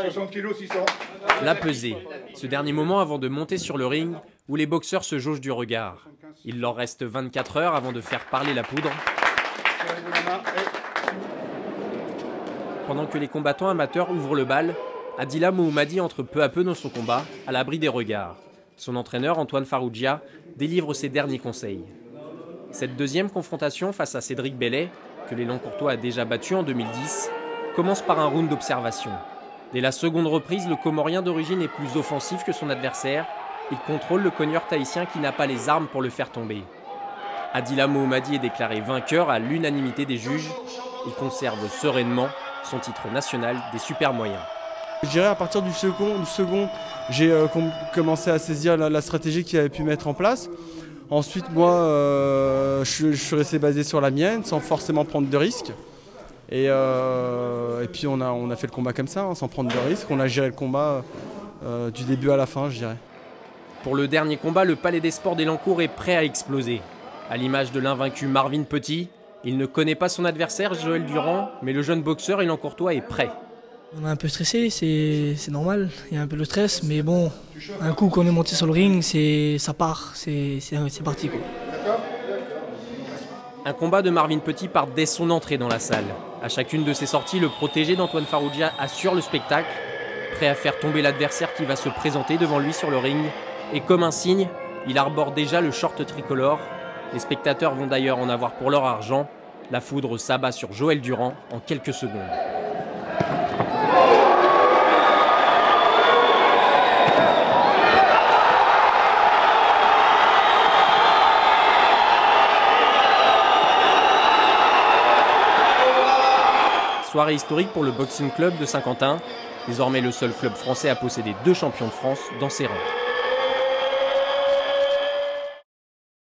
60 kg 600. La pesée, ce dernier moment avant de monter sur le ring où les boxeurs se jaugent du regard. Il leur reste 24 heures avant de faire parler la poudre. Pendant que les combattants amateurs ouvrent le bal, Adila Mohoumadi entre peu à peu dans son combat, à l'abri des regards. Son entraîneur, Antoine Farrugia, délivre ses derniers conseils. Cette deuxième confrontation face à Cédric Bellet, que l'élan courtois a déjà battu en 2010, commence par un round d'observation. Dès la seconde reprise, le Comorien d'origine est plus offensif que son adversaire. Il contrôle le cogneur tahitien qui n'a pas les armes pour le faire tomber. Adila Mohoumadi est déclaré vainqueur à l'unanimité des juges. Il conserve sereinement son titre national des super moyens. Je dirais à partir du second j'ai commencé à saisir la stratégie qu'il avait pu mettre en place. Ensuite, moi, je suis resté basé sur la mienne, sans forcément prendre de risques. Et puis on a fait le combat comme ça, sans prendre de risques. On a géré le combat du début à la fin, je dirais. Pour le dernier combat, le Palais des Sports d'Elancourt est prêt à exploser. À l'image de l'invaincu Marvin Petit, il ne connaît pas son adversaire, Joël Durand, mais le jeune boxeur élancourtois est prêt. On est un peu stressé, c'est normal, il y a un peu de stress, mais bon, un coup qu'on est monté sur le ring, ça part, c'est parti quoi. Un combat de Marvin Petit part dès son entrée dans la salle. À chacune de ses sorties, le protégé d'Antoine Farrugia assure le spectacle, prêt à faire tomber l'adversaire qui va se présenter devant lui sur le ring. Et comme un signe, il arbore déjà le short tricolore. Les spectateurs vont d'ailleurs en avoir pour leur argent. La foudre s'abat sur Joël Durand en quelques secondes. Soirée historique pour le Boxing Club de Saint-Quentin, désormais le seul club français à posséder 2 champions de France dans ses rangs.